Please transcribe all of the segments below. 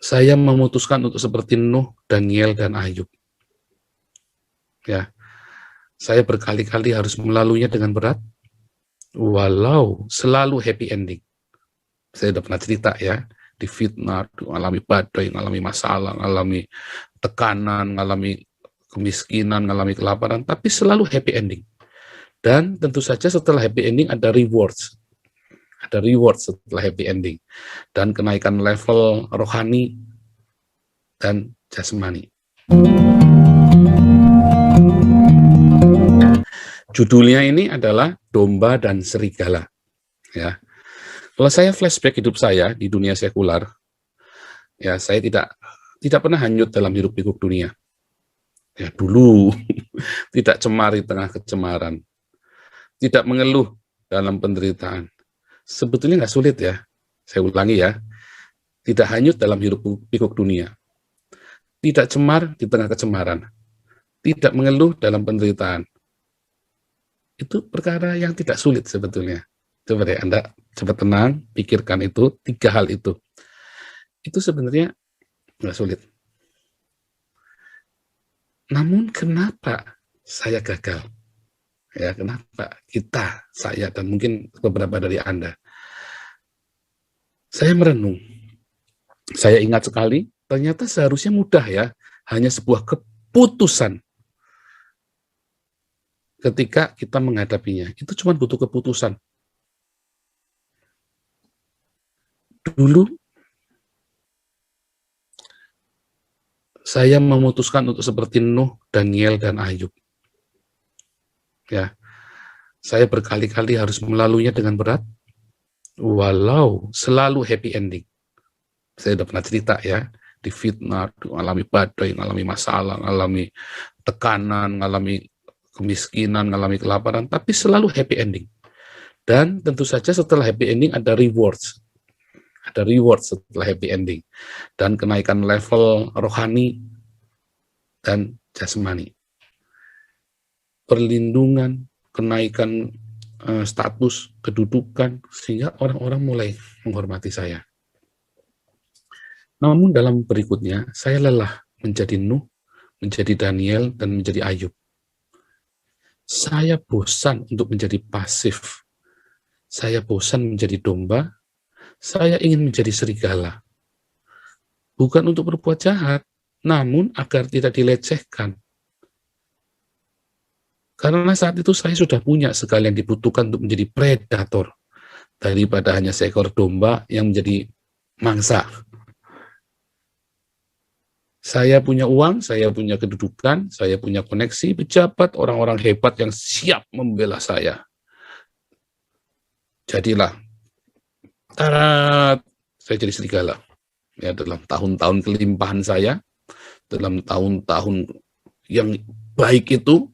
Saya memutuskan untuk seperti Nuh, Daniel, dan Ayub. Ya, saya berkali-kali harus melaluinya dengan berat, walau selalu happy ending. Saya udah pernah cerita ya, difitnah, mengalami badai, mengalami masalah, mengalami tekanan, mengalami kemiskinan, mengalami kelaparan, tapi selalu happy ending. Dan tentu saja setelah happy ending ada rewards. Ada reward setelah happy ending. Dan kenaikan level rohani dan jasmani. Judulnya ini adalah Domba dan Serigala. Ya. Kalau saya flashback hidup saya di dunia sekular, ya saya tidak pernah hanyut dalam hiruk-pikuk dunia. Ya dulu tidak cemar di tengah kecemaran, tidak mengeluh dalam penderitaan. Sebetulnya nggak sulit ya. Saya ulangi ya, tidak hanyut dalam hiruk-pikuk dunia, tidak cemar di tengah kecemaran, tidak mengeluh dalam penderitaan. Itu perkara yang tidak sulit sebetulnya. Coba deh Anda coba tenang, pikirkan itu, 3 hal itu. Itu sebenarnya nggak sulit. Namun kenapa saya gagal? Ya, kenapa kita, saya, dan mungkin beberapa dari Anda? Saya merenung. Saya ingat sekali, ternyata seharusnya mudah ya, hanya sebuah keputusan. Ketika kita menghadapinya, itu cuma butuh keputusan. Dulu, saya memutuskan untuk seperti Nuh, Daniel, dan Ayub. Ya, saya berkali-kali harus melaluinya dengan berat, walau selalu happy ending. Saya udah pernah cerita ya, difitnah, mengalami badai, mengalami masalah, mengalami tekanan, mengalami kemiskinan, mengalami kelaparan, tapi selalu happy ending. Dan tentu saja setelah happy ending ada rewards. Ada reward setelah happy ending. Dan kenaikan level rohani dan jasmani. Perlindungan, kenaikan status, kedudukan, sehingga orang-orang mulai menghormati saya. Namun dalam berikutnya, saya lelah menjadi Nuh, menjadi Daniel, dan menjadi Ayub. Saya bosan untuk menjadi pasif. Saya bosan menjadi domba. Saya ingin menjadi serigala. Bukan untuk berbuat jahat, namun agar tidak dilecehkan. Karena saat itu saya sudah punya segala yang dibutuhkan untuk menjadi predator, daripada hanya seekor domba yang menjadi mangsa. Saya punya uang, saya punya kedudukan, saya punya koneksi, pejabat, orang-orang hebat yang siap membela saya. Jadilah, tarat, saya jadi serigala. Ya, dalam tahun-tahun kelimpahan saya, dalam tahun-tahun yang baik itu,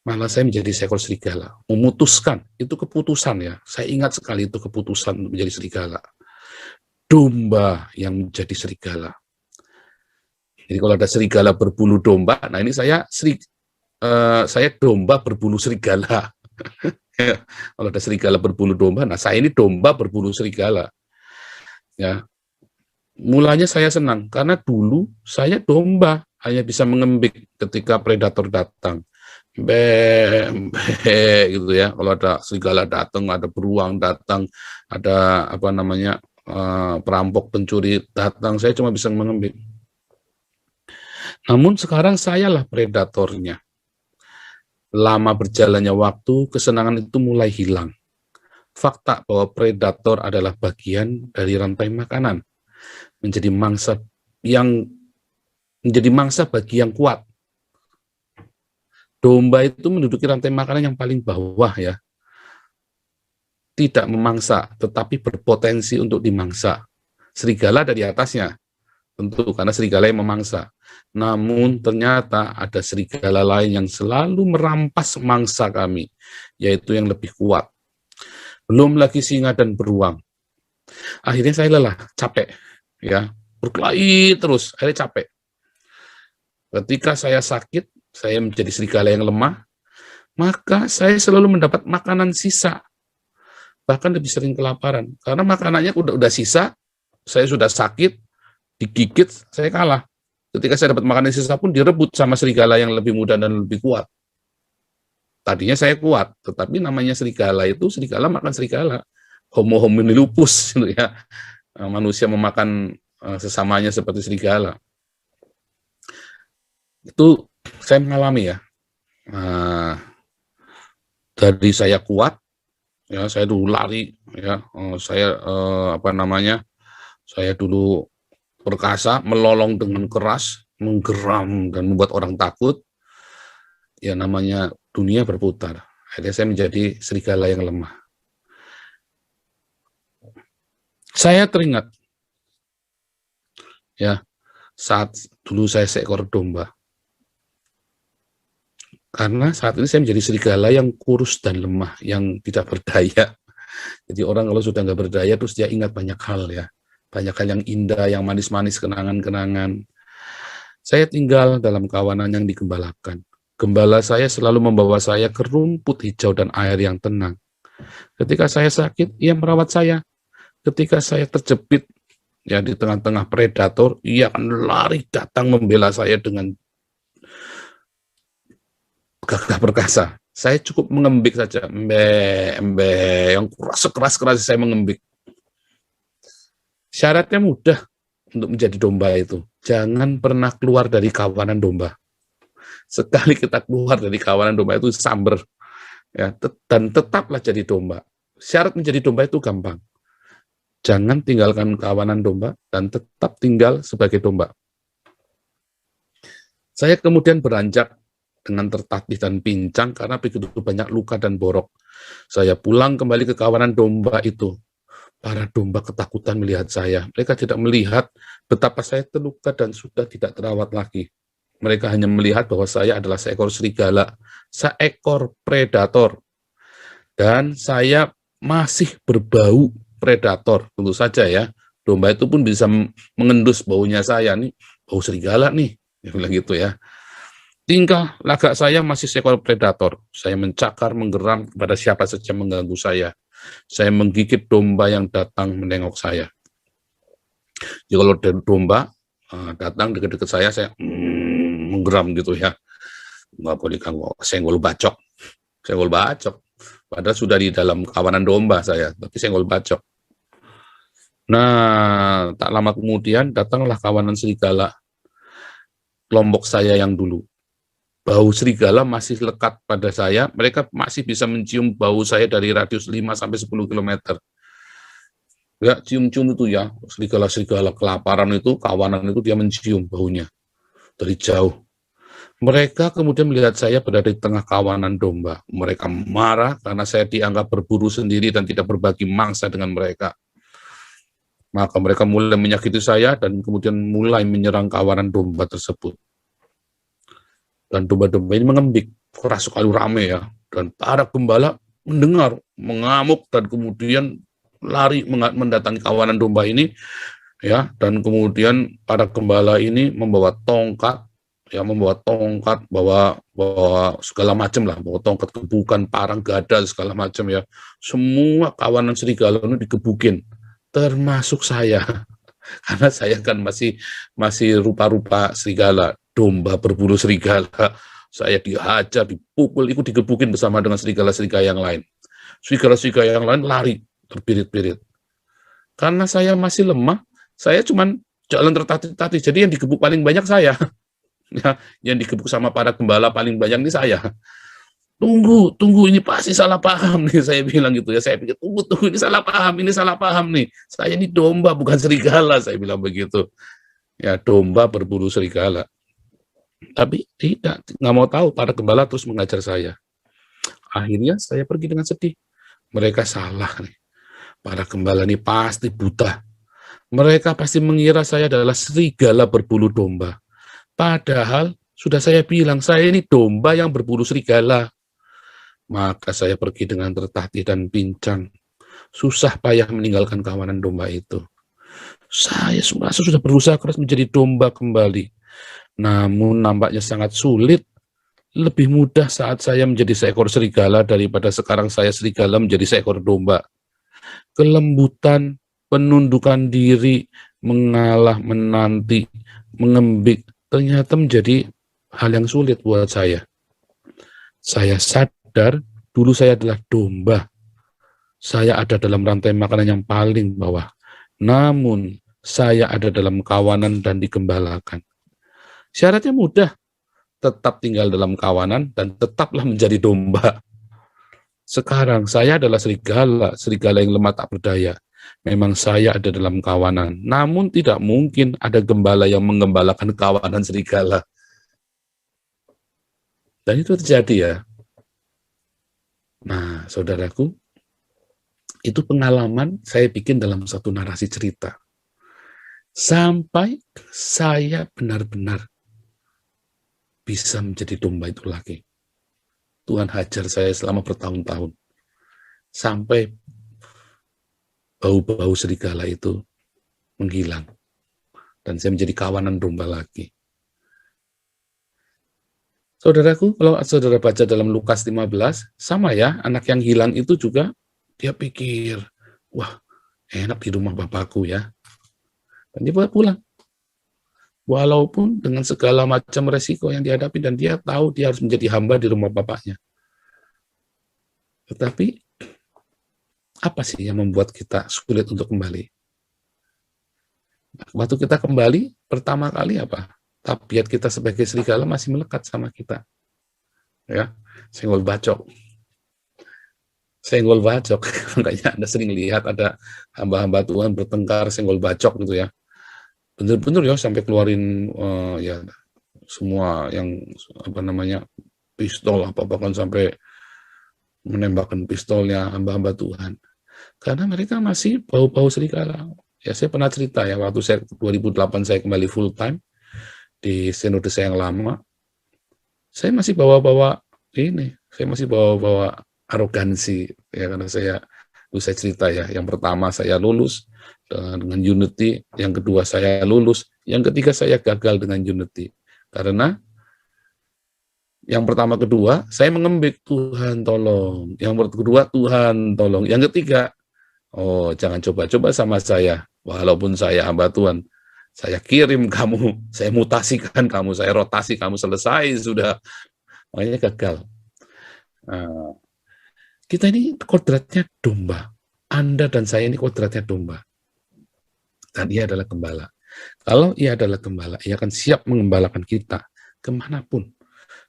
malah saya menjadi seekor serigala. Memutuskan, itu keputusan ya. Saya ingat sekali itu keputusan untuk menjadi serigala. Domba yang menjadi serigala. Jadi kalau ada serigala berbulu domba, nah ini saya domba berbulu serigala. Kalau ada serigala berbulu domba, nah saya ini domba berbulu serigala. Ya, mulanya saya senang karena dulu saya domba hanya bisa mengembik ketika predator datang, gitu ya. Kalau ada serigala datang, ada beruang datang, ada apa namanya perampok pencuri datang, saya cuma bisa mengembik. Namun sekarang sayalah predatornya. Lama berjalannya waktu, kesenangan itu mulai hilang. Fakta bahwa predator adalah bagian dari rantai makanan, menjadi mangsa bagi yang kuat. Domba itu menduduki rantai makanan yang paling bawah ya. Tidak memangsa, tetapi berpotensi untuk dimangsa. Serigala ada di atasnya, tentu karena serigala yang memangsa. Namun ternyata ada serigala lain yang selalu merampas mangsa kami, yaitu yang lebih kuat. Belum lagi singa dan beruang. Akhirnya saya lelah, capek, ya, berkelahi terus, akhirnya capek. Ketika saya sakit, saya menjadi serigala yang lemah, maka saya selalu mendapat makanan sisa, bahkan lebih sering kelaparan, karena makanannya udah sisa, saya sudah sakit, digigit, saya kalah. Ketika saya dapat makanan sisa pun direbut sama serigala yang lebih muda dan lebih kuat. Tadinya saya kuat, tetapi namanya serigala itu, serigala makan serigala. Homo homini lupus, gitu ya. Manusia memakan sesamanya seperti serigala. Itu saya mengalami ya. Dari saya kuat, ya saya dulu lari, ya saya dulu perkasa, melolong dengan keras, menggeram dan membuat orang takut. Ya namanya dunia berputar. Akhirnya saya menjadi serigala yang lemah. Saya teringat, ya, saat dulu saya seekor domba. Karena saat ini saya menjadi serigala yang kurus dan lemah, yang tidak berdaya. Jadi orang kalau sudah nggak berdaya, terus dia ingat banyak hal ya. Banyak hal yang indah, yang manis-manis, kenangan-kenangan. Saya tinggal dalam kawanan yang digembalakan. Gembala saya selalu membawa saya ke rumput hijau dan air yang tenang. Ketika saya sakit, ia merawat saya. Ketika saya terjepit ya di tengah-tengah predator, ia akan lari datang membela saya dengan gagah perkasa. Saya cukup mengembik saja, yang keras saya mengembik. Syaratnya mudah untuk menjadi domba itu. Jangan pernah keluar dari kawanan domba. Sekali kita keluar dari kawanan domba itu samber, ya, dan tetaplah jadi domba. Syarat menjadi domba itu gampang. Jangan tinggalkan kawanan domba dan tetap tinggal sebagai domba. Saya kemudian beranjak dengan tertatih dan pincang karena begitu banyak luka dan borok. Saya pulang kembali ke kawanan domba itu. Para domba ketakutan melihat saya. Mereka tidak melihat betapa saya terluka dan sudah tidak terawat lagi. Mereka hanya melihat bahwa saya adalah seekor serigala, seekor predator. Dan saya masih berbau predator, tentu saja ya. Domba itu pun bisa mengendus baunya saya, nih bau serigala nih, dia bilang gitu ya. Tingkah lagak saya masih seekor predator. Saya mencakar, menggeram kepada siapa saja mengganggu saya. Saya menggigit domba yang datang menengok saya. Jadi kalau domba datang dekat-dekat saya menggeram gitu ya. Nggak boleh ganggu, senggol bacok. Padahal sudah di dalam kawanan domba saya, tapi senggol bacok. Nah, tak lama kemudian datanglah kawanan serigala, kelompok saya yang dulu. Bau serigala masih lekat pada saya, mereka masih bisa mencium bau saya dari radius 5-10 km. Ya, cium-cium itu ya, serigala-serigala kelaparan itu, kawanan itu dia mencium baunya dari jauh. Mereka kemudian melihat saya berada di tengah kawanan domba. Mereka marah karena saya dianggap berburu sendiri dan tidak berbagi mangsa dengan mereka. Maka mereka mulai menyakiti saya dan kemudian mulai menyerang kawanan domba tersebut. Dan domba-domba ini mengembik, keras sekali rame ya. Dan para gembala mendengar, mengamuk dan kemudian lari mendatangi kawanan domba ini, ya. Dan kemudian para gembala ini membawa tongkat, bawa segala macam lah, bawa tongkat gebukan, parang, gada, segala macam ya. Semua kawanan serigala ini digebukin, termasuk saya, karena saya kan masih rupa-rupa serigala, domba berbulu serigala. Saya dihajar, dipukul, ikut digebukin bersama dengan serigala-serigala yang lain. Serigala-serigala yang lain lari terbirit-birit. Karena saya masih lemah, saya cuman jalan tertatih-tatih. Jadi yang digebuk paling banyak saya. Ya, yang digebuk sama para gembala paling banyak ini saya. Tunggu, ini pasti salah paham nih, saya bilang gitu ya. Saya pikir, tunggu, ini salah paham nih. Saya ini domba bukan serigala, saya bilang begitu. Ya, domba berbulu serigala. Tapi nggak mau tahu, para gembala terus mengajar saya. Akhirnya saya pergi dengan sedih. Mereka salah nih. Para gembala ini pasti buta. Mereka pasti mengira saya adalah serigala berbulu domba. Padahal sudah saya bilang, saya ini domba yang berbulu serigala. Maka saya pergi dengan tertatih dan pincang. Susah payah meninggalkan kawanan domba itu. Saya sudah berusaha keras menjadi domba kembali. Namun nampaknya sangat sulit. Lebih mudah saat saya menjadi seekor serigala daripada sekarang saya serigala menjadi seekor domba. Kelembutan, penundukan diri, mengalah, menanti, mengembik, ternyata menjadi hal yang sulit buat saya. Saya sadar dulu saya adalah domba. Saya ada dalam rantai makanan yang paling bawah. Namun, saya ada dalam kawanan dan digembalakan. Syaratnya mudah, tetap tinggal dalam kawanan dan tetaplah menjadi domba. Sekarang saya adalah serigala, serigala yang lemah tak berdaya. Memang saya ada dalam kawanan, namun tidak mungkin ada gembala yang menggembalakan kawanan serigala. Dan itu terjadi ya. Nah, saudaraku, itu pengalaman saya bikin dalam satu narasi cerita. Sampai saya benar-benar bisa menjadi domba itu lagi. Tuhan hajar saya selama bertahun-tahun. Sampai bau-bau serigala itu menghilang. Dan saya menjadi kawanan domba lagi. Saudaraku, kalau saudara baca dalam Lukas 15, sama ya, anak yang hilang itu juga, dia pikir, wah, enak di rumah bapakku ya. Dan dia pulang. Walaupun dengan segala macam resiko yang dihadapi, dan dia tahu dia harus menjadi hamba di rumah bapaknya. Tetapi, apa sih yang membuat kita sulit untuk kembali? Waktu kita kembali, pertama kali apa? Tabiat kita sebagai serigala masih melekat sama kita. Ya, senggol bacok. Senggol bacok. Makanya Anda sering lihat ada hamba-hamba Tuhan bertengkar senggol bacok gitu ya. Bener-bener ya sampai keluarin ya semua yang apa namanya pistol apa bahkan sampai menembakkan pistolnya hamba-hamba Tuhan. Karena mereka masih bau-bau serigala. Ya saya pernah cerita ya waktu saya 2008 saya kembali full time di sinode saya yang lama. Saya masih bawa-bawa ini, saya masih bawa-bawa arogansi ya karena saya cerita ya. Yang pertama saya lulus dengan Unity, yang kedua saya lulus, yang ketiga saya gagal dengan Unity. Karena yang pertama kedua saya mengembik, Tuhan tolong. Yang kedua Tuhan tolong. Yang ketiga, oh jangan coba-coba sama saya. Walaupun saya hamba Tuhan, saya kirim kamu, saya mutasikan kamu, saya rotasi kamu, selesai sudah. Makanya gagal. Kita ini kodratnya domba. Anda dan saya ini kodratnya domba. Dan ia adalah gembala. Kalau ia adalah gembala, ia akan siap mengembalakan kita kemanapun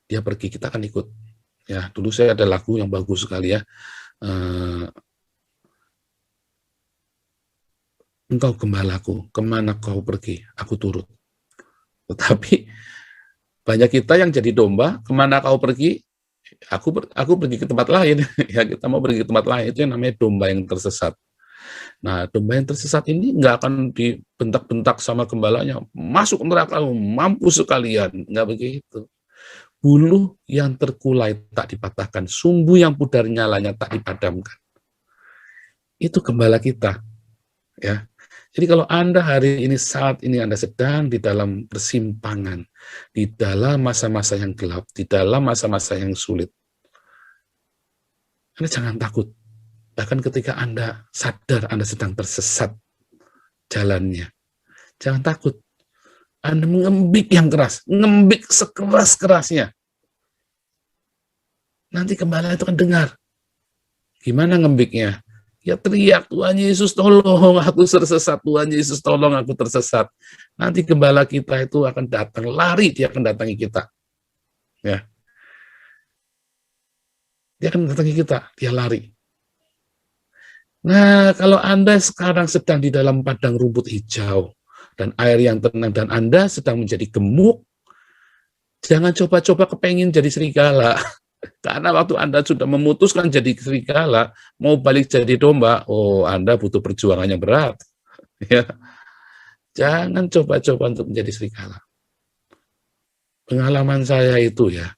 dia pergi, kita akan ikut. Ya, dulu saya ada lagu yang bagus sekali ya. Engkau gembalaku, kemana kau pergi, aku turut. Tetapi banyak kita yang jadi domba, kemana kau pergi, aku pergi ke tempat lain. Ya kita mau pergi ke tempat lain, itu yang namanya domba yang tersesat. Nah, domba yang tersesat ini nggak akan dibentak-bentak sama gembalanya, masuk neraka, mampus sekalian, nggak begitu. Buluh yang terkulai tak dipatahkan, sumbu yang pudar nyalanya tak dipadamkan. Itu gembala kita, ya. Jadi kalau Anda hari ini, saat ini Anda sedang di dalam persimpangan, di dalam masa-masa yang gelap, di dalam masa-masa yang sulit, Anda jangan takut. Bahkan ketika Anda sadar Anda sedang tersesat jalannya, jangan takut. Anda mengembik yang keras, ngembik sekeras-kerasnya. Nanti gembala itu akan dengar. Gimana ngembiknya? Ya teriak, Tuhan Yesus tolong aku tersesat, Tuhan Yesus tolong aku tersesat. Nanti gembala kita itu akan datang, lari, dia akan datangi kita. Ya. Dia akan datangi kita, dia lari. Nah, kalau Anda sekarang sedang di dalam padang rumput hijau, dan air yang tenang, dan Anda sedang menjadi gemuk, jangan coba-coba kepengin jadi serigala. Karena waktu Anda sudah memutuskan jadi serigala, mau balik jadi domba, oh Anda butuh perjuangan yang berat. Ya. Jangan coba-coba untuk menjadi serigala. Pengalaman saya itu ya,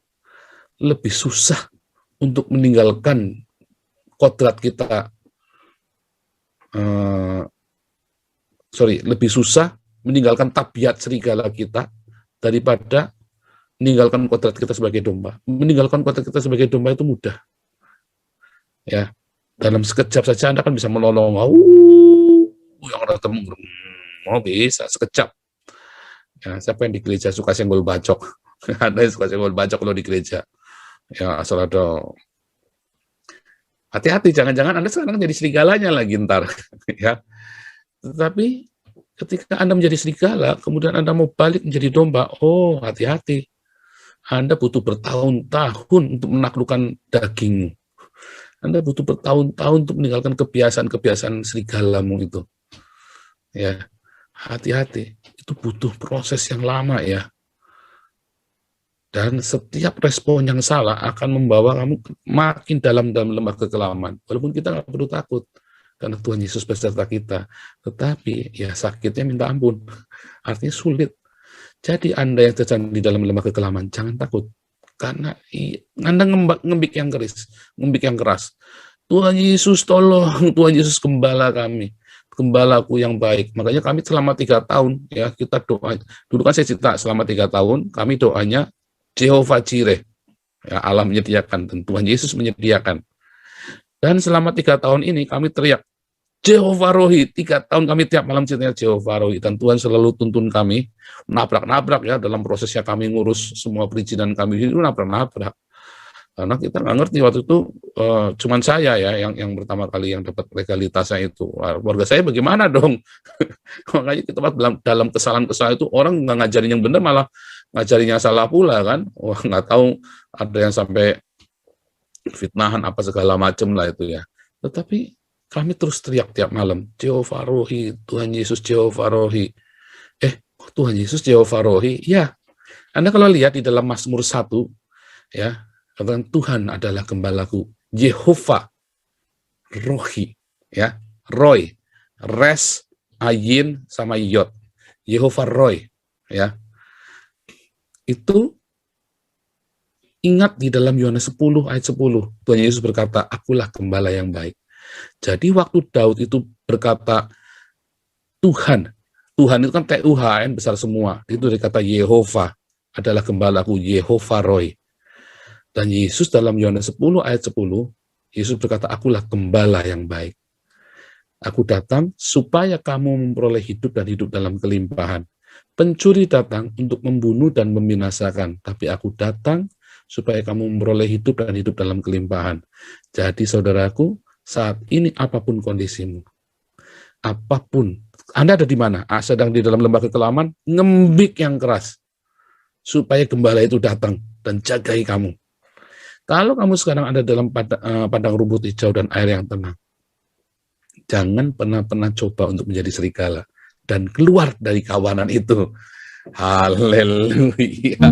lebih susah untuk meninggalkan kodrat kita, lebih susah meninggalkan tabiat serigala kita daripada meninggalkan kodrat kita sebagai domba. Meninggalkan kodrat kita sebagai domba itu mudah. Ya, dalam sekejap saja Anda kan bisa melolong. Yang ada temung. Oh bisa, sekejap. Ya, siapa yang di gereja suka senggol bacok? Ada yang suka senggol bacok kalau di gereja. Ya, asal ada. Hati-hati, jangan-jangan Anda sekarang jadi serigalanya lagi ntar. Ya. Tetapi ketika Anda menjadi serigala, kemudian Anda mau balik menjadi domba, oh hati-hati. Anda butuh bertahun-tahun untuk menaklukkan dagingmu. Anda butuh bertahun-tahun untuk meninggalkan kebiasaan-kebiasaan serigalamu itu. Ya, hati-hati. Itu butuh proses yang lama ya. Dan setiap respon yang salah akan membawa kamu makin dalam lembah kekelaman. Walaupun kita nggak perlu takut, karena Tuhan Yesus beserta kita. Tetapi ya sakitnya minta ampun. Artinya sulit. Jadi Anda yang sedang di dalam lembah kekelaman, jangan takut. Karena Anda ngembik yang keras. Tuhan Yesus tolong, Tuhan Yesus gembala kami, gembalaku yang baik. Makanya kami selama 3 tahun, ya kita doa. Dulu kan saya cerita selama 3 tahun, kami doanya Jehovah Jireh, ya, Allah menyediakan, dan Tuhan Yesus menyediakan. Dan selama 3 tahun ini kami teriak, Jehovah Rohi, 3 tahun kami tiap malam ceritanya Jehovah Rohi, dan Tuhan selalu tuntun kami, nabrak-nabrak ya, dalam prosesnya kami ngurus semua perizinan kami, itu nabrak-nabrak. Karena kita nggak ngerti waktu itu, cuman saya ya, yang pertama kali yang dapat legalitasnya itu. Keluarga saya bagaimana dong? Makanya kita dalam kesalahan-kesalahan itu, orang nggak ngajarin yang benar, malah ngajarin yang salah pula kan. Wah, nggak tahu ada yang sampai fitnahan apa segala macam lah itu ya. Tetapi kami terus teriak tiap malam, Jehovah Rohi, Tuhan Yesus Jehovah Rohi. Tuhan Yesus Jehovah Rohi? Ya, Anda kalau lihat di dalam Mazmur 1, ya, katakan Tuhan adalah gembalaku, Jehovah Rohi, ya, Roy, Res, Ayin, sama Yod, Jehovah Roy, ya. Itu ingat di dalam Yohanes 10 ayat 10, Tuhan Yesus berkata, akulah gembala yang baik. Jadi waktu Daud itu berkata Tuhan itu kan TUHN besar semua, itu dikata Yehova adalah gembalaku, Jehovah Roy. Dan Yesus dalam Yohanes 10 ayat 10, Yesus berkata, akulah gembala yang baik. Aku datang supaya kamu memperoleh hidup dan hidup dalam kelimpahan. Pencuri datang untuk membunuh dan membinasakan, tapi aku datang supaya kamu memperoleh hidup dan hidup dalam kelimpahan. Jadi saudaraku, saat ini apapun kondisimu, apapun, Anda ada di mana? Sedang di dalam lembah kekelaman, ngembik yang keras, supaya gembala itu datang dan jagai kamu. Kalau kamu sekarang ada dalam padang rumput hijau dan air yang tenang, jangan pernah coba untuk menjadi serigala dan keluar dari kawanan itu. Haleluya.